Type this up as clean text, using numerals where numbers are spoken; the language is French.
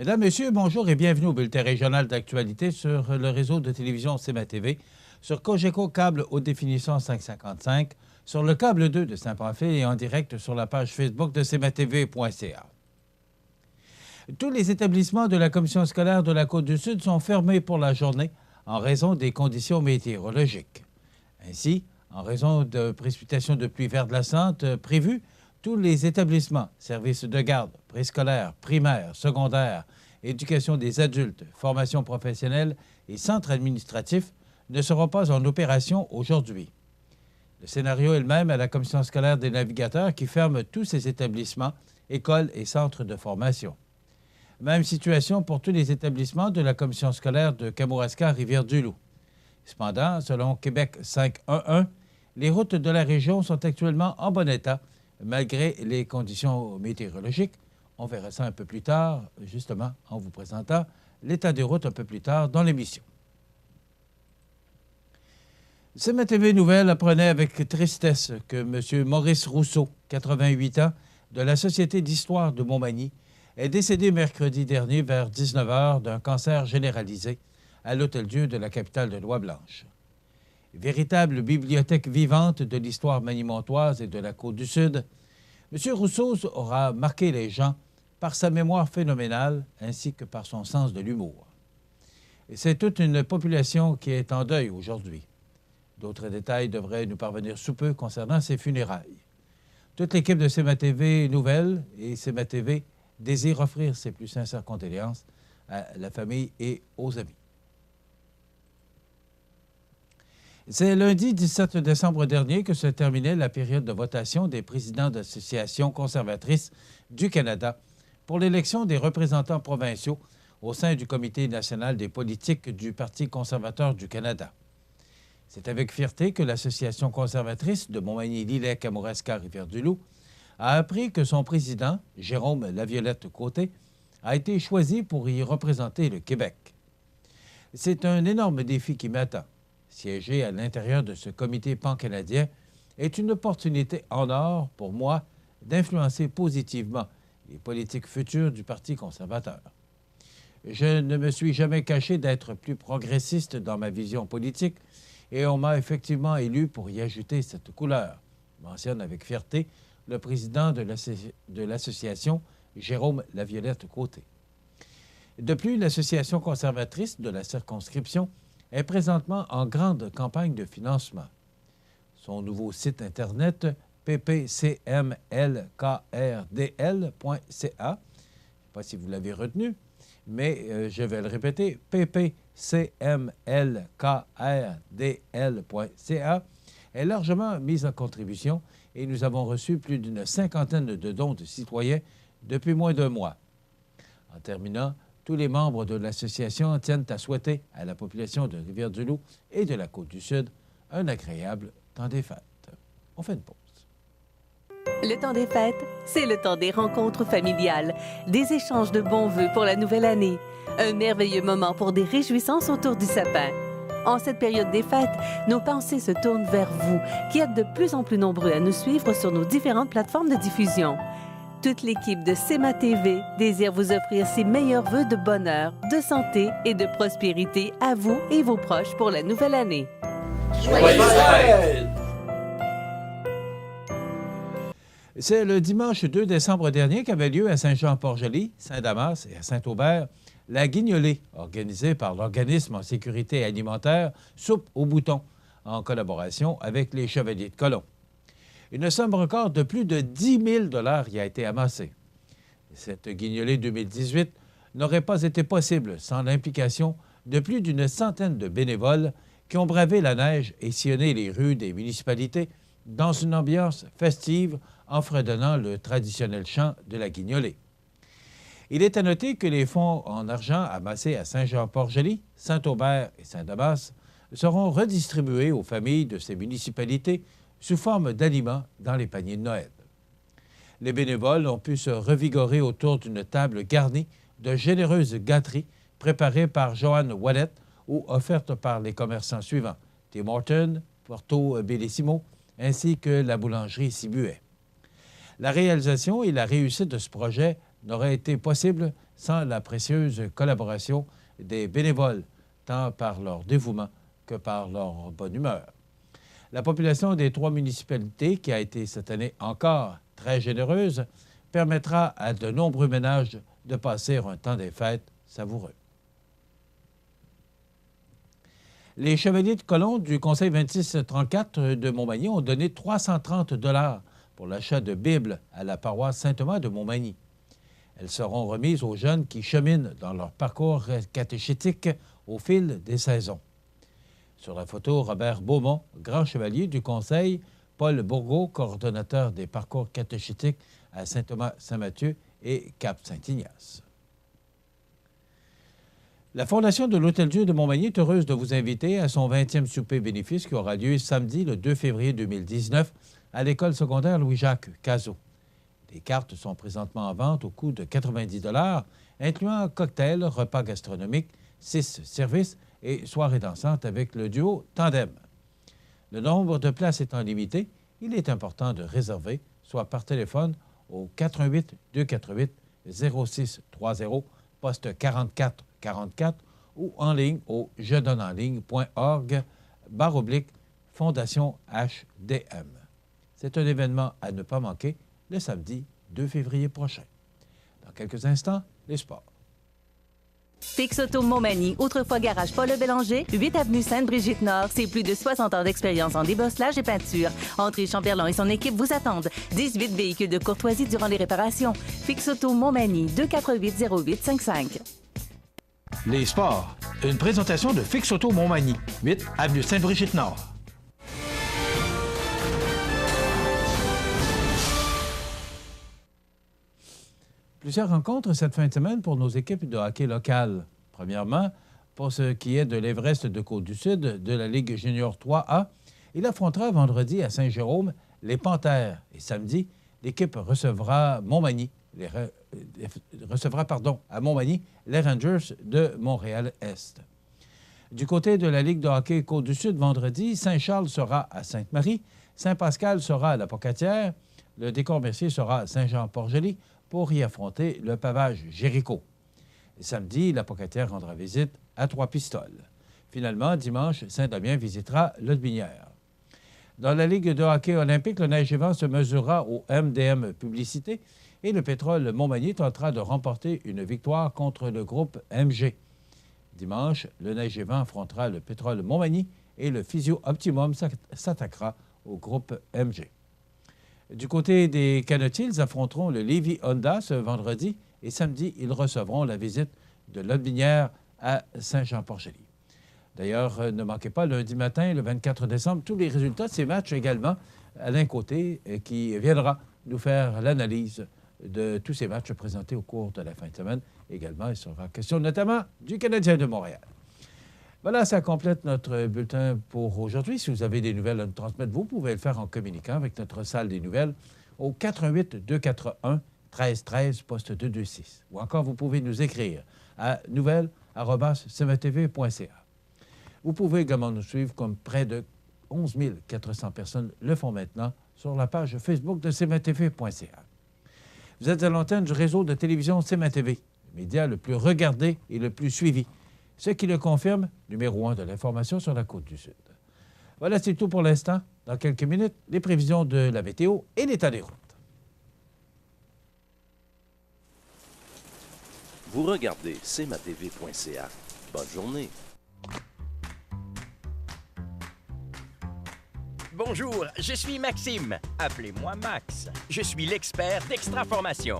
Mesdames, Messieurs, bonjour et bienvenue au bulletin régional d'actualité sur le réseau de télévision CMA-TV, sur Cogeco Câble haute définition 555, sur le câble 2 de Saint-Pamphile et en direct sur la page Facebook de cmatv.ca. Tous les établissements de la commission scolaire de la Côte-du-Sud sont fermés pour la journée en raison des conditions météorologiques. Ainsi, en raison de précipitations de pluie verglaçante prévues, tous les établissements, services de garde, préscolaires, primaires, secondaires, éducation des adultes, formation professionnelle et centres administratifs ne seront pas en opération aujourd'hui. Le scénario est le même à la commission scolaire des navigateurs qui ferme tous ses établissements, écoles et centres de formation. Même situation pour tous les établissements de la commission scolaire de Kamouraska-Rivière-du-Loup. Cependant, selon Québec 511, les routes de la région sont actuellement en bon état, malgré les conditions météorologiques. On verra ça un peu plus tard, justement, en vous présentant l'état des routes un peu plus tard dans l'émission. CMA-TV Nouvelles apprenait avec tristesse que M. Maurice Rousseau, 88 ans, de la Société d'histoire de Montmagny, est décédé mercredi dernier vers 19 h d'un cancer généralisé à l'Hôtel-Dieu de la capitale de Lois-Blanches. Véritable bibliothèque vivante de l'histoire manimontoise et de la Côte-du-Sud, M. Rousseau aura marqué les gens par sa mémoire phénoménale ainsi que par son sens de l'humour. C'est toute une population qui est en deuil aujourd'hui. D'autres détails devraient nous parvenir sous peu concernant ses funérailles. Toute l'équipe de CMA-TV Nouvelles et CMA-TV désire offrir ses plus sincères condoléances à la famille et aux amis. C'est lundi 17 décembre dernier que se terminait la période de votation des présidents d'associations conservatrices du Canada pour l'élection des représentants provinciaux au sein du Comité national des politiques du Parti conservateur du Canada. C'est avec fierté que l'Association conservatrice de Montmagny-Lillet-Kamouraska-Rivière-du-Loup a appris que son président, Jérôme Laviolette-Côté, a été choisi pour y représenter le Québec. C'est un énorme défi qui m'attend. Siéger à l'intérieur de ce comité pan-canadien est une opportunité en or pour moi d'influencer positivement les politiques futures du Parti conservateur. Je ne me suis jamais caché d'être plus progressiste dans ma vision politique et on m'a effectivement élu pour y ajouter cette couleur, mentionne avec fierté le président de l'association, Jérôme Laviolette-Côté. De plus, l'association conservatrice de la circonscription est présentement en grande campagne de financement. Son nouveau site Internet, ppcmlkrdl.ca, je ne sais pas si vous l'avez retenu, mais je vais le répéter, ppcmlkrdl.ca, est largement mise en contribution et nous avons reçu plus d'une cinquantaine de dons de citoyens depuis moins d'un mois. En terminant, tous les membres de l'association tiennent à souhaiter à la population de Rivière-du-Loup et de la Côte-du-Sud un agréable temps des fêtes. On fait une pause. Le temps des fêtes, c'est le temps des rencontres familiales, des échanges de bons vœux pour la nouvelle année, un merveilleux moment pour des réjouissances autour du sapin. En cette période des fêtes, nos pensées se tournent vers vous, qui êtes de plus en plus nombreux à nous suivre sur nos différentes plateformes de diffusion. Toute l'équipe de CMA-TV désire vous offrir ses meilleurs vœux de bonheur, de santé et de prospérité à vous et vos proches pour la nouvelle année. Joyeuses fêtes! C'est le dimanche 2 décembre dernier qu'avait lieu à Saint-Jean-Port-Joli, Saint-Damas et à Saint-Aubert la guignolée organisée par l'organisme en sécurité alimentaire Soupe aux boutons en collaboration avec les Chevaliers de Colomb. Une somme record de plus de 10 000 $ y a été amassée. Cette guignolée 2018 n'aurait pas été possible sans l'implication de plus d'une centaine de bénévoles qui ont bravé la neige et sillonné les rues des municipalités dans une ambiance festive en fredonnant le traditionnel chant de la guignolée. Il est à noter que les fonds en argent amassés à Saint-Jean-Port-Joli, Saint-Aubert et Saint-Damas seront redistribués aux familles de ces municipalités sous forme d'aliments dans les paniers de Noël. Les bénévoles ont pu se revigorer autour d'une table garnie de généreuses gâteries préparées par Joanne Wallet ou offertes par les commerçants suivants, Tim Hortons, Porto Bellissimo, ainsi que la boulangerie Cibuet. La réalisation et la réussite de ce projet n'aurait été possible sans la précieuse collaboration des bénévoles, tant par leur dévouement que par leur bonne humeur. La population des 3 municipalités, qui a été cette année encore très généreuse, permettra à de nombreux ménages de passer un temps des fêtes savoureux. Les Chevaliers de Colomb du Conseil 2634 de Montmagny ont donné 330 $ pour l'achat de Bibles à la paroisse Saint-Thomas de Montmagny. Elles seront remises aux jeunes qui cheminent dans leur parcours catéchétique au fil des saisons. Sur la photo, Robert Beaumont, grand chevalier du Conseil, Paul Bourgault, coordonnateur des parcours catéchétiques à Saint-Thomas-Saint-Mathieu et Cap-Saint-Ignace. La Fondation de l'Hôtel-Dieu de Montmagny est heureuse de vous inviter à son 20e souper bénéfice qui aura lieu samedi, le 2 février 2019, à l'école secondaire Louis-Jacques Cazot. Les cartes sont présentement en vente au coût de 90 $, incluant cocktails, repas gastronomiques, 6 services et soirée dansante avec le duo Tandem. Le nombre de places étant limité, il est important de réserver, soit par téléphone au 418-248-0630, poste 4444 ou en ligne au jedonenligne.org/Fondation HDM. C'est un événement à ne pas manquer le samedi 2 février prochain. Dans quelques instants, les sports. Fix Auto Montmagny, autrefois garage Paul Bélanger, 8 avenue Sainte-Brigitte-Nord. C'est plus de 60 ans d'expérience en débosselage et peinture. André Chamberlain et son équipe vous attendent. 18 véhicules de courtoisie durant les réparations. Fix Auto Montmagny, 248-0855. Les sports. Une présentation de Fix Auto Montmagny, 8 avenue Sainte-Brigitte-Nord. Plusieurs rencontres cette fin de semaine pour nos équipes de hockey locales. Premièrement, pour ce qui est de l'Everest de Côte-du-Sud de la Ligue junior 3A, il affrontera vendredi à Saint-Jérôme les Panthères. Et samedi, l'équipe recevra à Montmagny les Rangers de Montréal-Est. Du côté de la Ligue de hockey Côte-du-Sud, vendredi, Saint-Charles sera à Sainte-Marie, Saint-Pascal sera à la Pocatière, le Décor-Mercier sera à Saint-Jean-Port-Joli pour y affronter le Pavage Jéricho. Et samedi, la Pocatière rendra visite à Trois-Pistoles. Finalement, dimanche, Saint-Damien visitera Lotbinière. Dans la Ligue de hockey olympique, le Neige et Vent se mesurera au MDM Publicité et le Pétrole Montmagny tentera de remporter une victoire contre le groupe MG. Dimanche, le Neige et Vent affrontera le Pétrole Montmagny et le Physio Optimum s'attaquera au groupe MG. Du côté des canotiers, ils affronteront le Lévis Honda ce vendredi et samedi, ils recevront la visite de Lotbinière à Saint-Jean-Port-Joli. D'ailleurs, ne manquez pas lundi matin, le 24 décembre, tous les résultats de ces matchs également. Alain Côté qui viendra nous faire l'analyse de tous ces matchs présentés au cours de la fin de semaine. Également, il sera question notamment du Canadien de Montréal. Voilà, ça complète notre bulletin pour aujourd'hui. Si vous avez des nouvelles à nous transmettre, vous pouvez le faire en communiquant avec notre salle des nouvelles au 418-241-1313, poste 226. Ou encore, vous pouvez nous écrire à nouvelles@cmtv.ca. Vous pouvez également nous suivre comme près de 11 400 personnes le font maintenant sur la page Facebook de cmtv.ca. Vous êtes à l'antenne du réseau de télévision CMA-TV, le média le plus regardé et le plus suivi. Ce qui le confirme, numéro 1 de l'information sur la Côte-du-Sud. Voilà, c'est tout pour l'instant. Dans quelques minutes, les prévisions de la météo et l'état des routes. Vous regardez cmatv.ca. Bonne journée. Bonjour, je suis Maxime. Appelez-moi Max. Je suis l'expert d'Extra Formation.